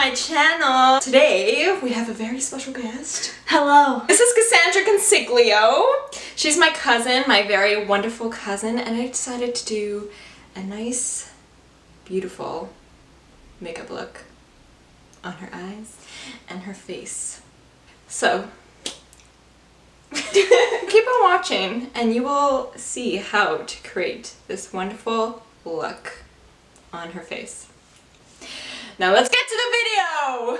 my channel. Today we have a very special guest. Hello. This is Cassandra Consiglio. She's my cousin, my very wonderful cousin, and I decided to do a nice, beautiful makeup look on her eyes and her face. So keep on watching and you will see how to create this wonderful look on her face. Now let's get to the video!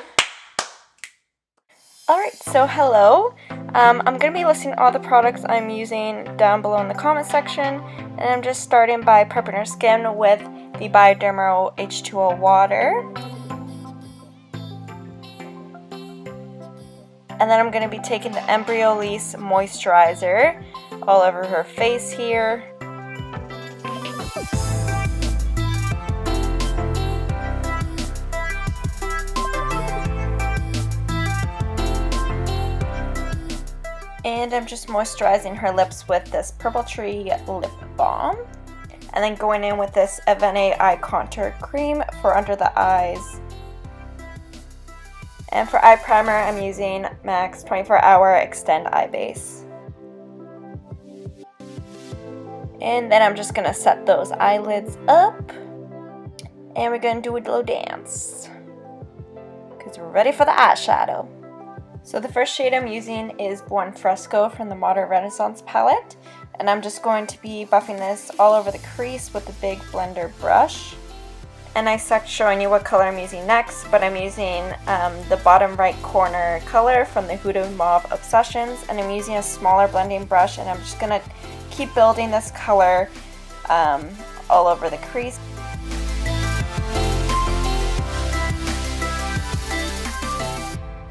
Alright, so hello. I'm going to be listing all the products I'm using down below in the comment section. And I'm just starting by prepping her skin with the Bioderma H2O water. And then I'm going to be taking the Embryolisse moisturizer all over her face here. And I'm just moisturizing her lips with this Purple Tree lip balm. And then going in with this Avene eye contour cream for under the eyes. And for eye primer, I'm using MAC's 24-Hour Extend Eye Base. And then I'm just going to set those eyelids up. And we're going to do a little dance. Because we're ready for the eyeshadow. So the first shade I'm using is Buon Fresco from the Modern Renaissance palette. And I'm just going to be buffing this all over the crease with a big blender brush. And I sucked showing you what color I'm using next, but I'm using the bottom right corner color from the Huda Mauve Obsessions. And I'm using a smaller blending brush, and I'm just going to keep building this color all over the crease.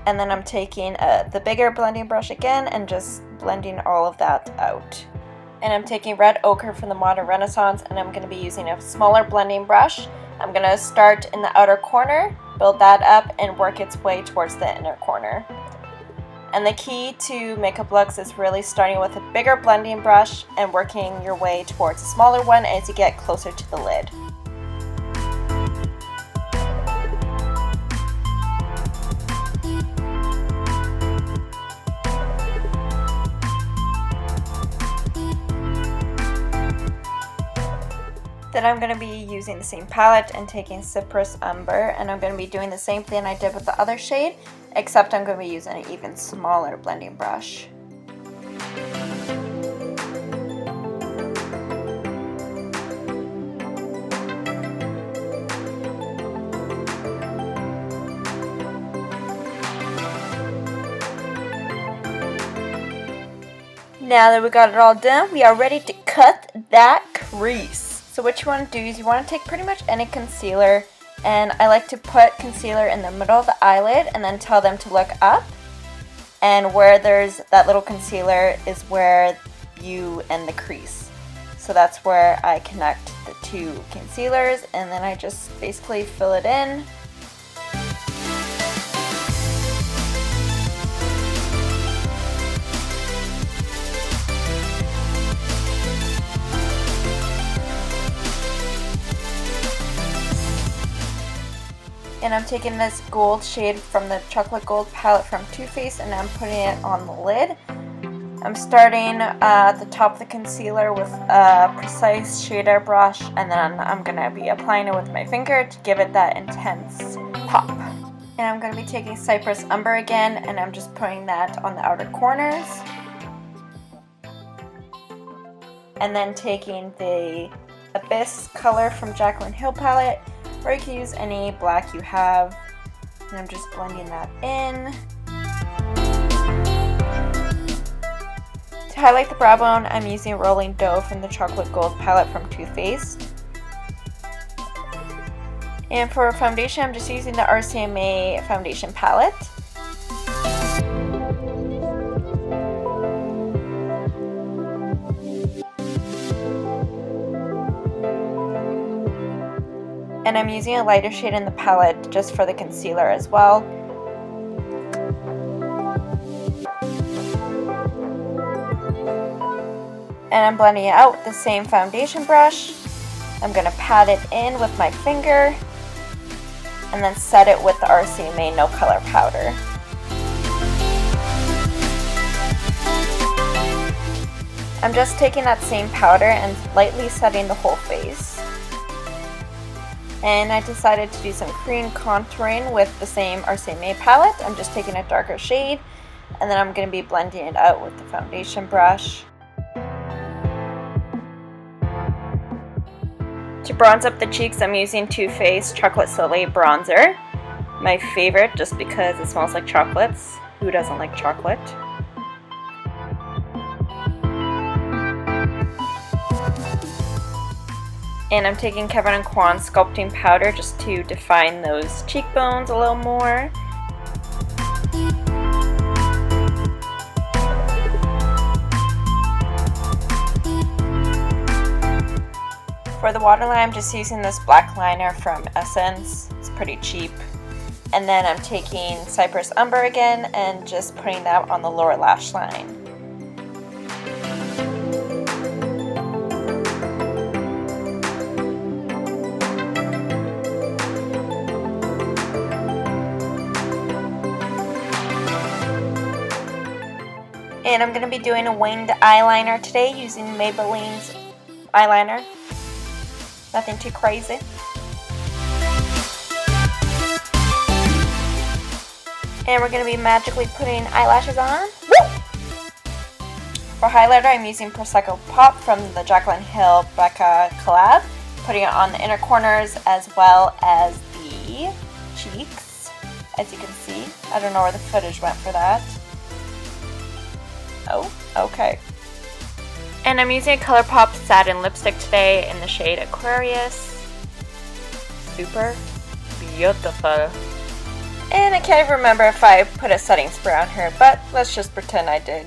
And then I'm taking the bigger blending brush again and just blending all of that out. And I'm taking Red Ochre from the Modern Renaissance, and I'm going to be using a smaller blending brush. I'm going to start in the outer corner, build that up, and work its way towards the inner corner. And the key to makeup looks is really starting with a bigger blending brush and working your way towards a smaller one as you get closer to the lid. Then I'm going to be using the same palette and taking Cypress Umber, and I'm going to be doing the same thing I did with the other shade, except I'm going to be using an even smaller blending brush. Now that we got it all done, we are ready to cut that crease. So what you want to do is you want to take pretty much any concealer, and I like to put concealer in the middle of the eyelid and then tell them to look up, and where there's that little concealer is where you end the crease. So that's where I connect the two concealers, and then I just basically fill it in. And I'm taking this gold shade from the Chocolate Gold palette from Too Faced, and I'm putting it on the lid. I'm starting at the top of the concealer with a precise shader brush, and then I'm going to be applying it with my finger to give it that intense pop. And I'm going to be taking Cypress Umber again, and I'm just putting that on the outer corners. And then taking the Abyss color from Jaclyn Hill palette, or you can use any black you have, and I'm just blending that in. To highlight the brow bone, I'm using Rolling Dough from the Chocolate Gold palette from Too Faced. And for foundation, I'm just using the RCMA foundation palette. And I'm using a lighter shade in the palette just for the concealer as well. And I'm blending it out with the same foundation brush. I'm going to pat it in with my finger. and then set it with the RCMA No Color powder. I'm just taking that same powder and lightly setting the whole face. And I decided to do some cream contouring with the same RCMA palette. I'm just taking a darker shade, and then I'm going to be blending it out with the foundation brush. To bronze up the cheeks, I'm using Too Faced Chocolate Soleil Bronzer. My favorite, just because it smells like chocolates. Who doesn't like chocolate? And I'm taking Kevin & Kwan's sculpting powder just to define those cheekbones a little more. For the waterline, I'm just using this black liner from Essence. It's pretty cheap. And then I'm taking Cypress Umber again and just putting that on the lower lash line. And I'm going to be doing a winged eyeliner today using Maybelline's eyeliner. Nothing too crazy. And we're going to be magically putting eyelashes on. Woo! For highlighter, I'm using Prosecco Pop from the Jaclyn Hill Becca collab. Putting it on the inner corners as well as the cheeks, as you can see. I don't know where the footage went for that. Oh, okay. And I'm using a ColourPop satin lipstick today in the shade Aquarius. Super beautiful. And I can't even remember if I put a setting spray on her, but let's just pretend I did.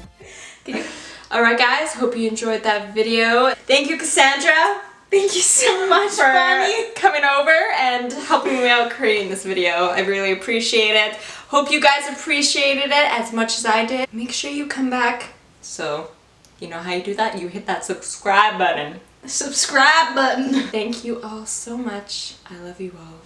Alright guys, hope you enjoyed that video. Thank you, Cassandra. Thank you so much for coming over and helping me out creating this video. I really appreciate it. Hope you guys appreciated it as much as I did. Make sure you come back. So, you know how you do that? You hit that subscribe button. Subscribe button. Thank you all so much. I love you all.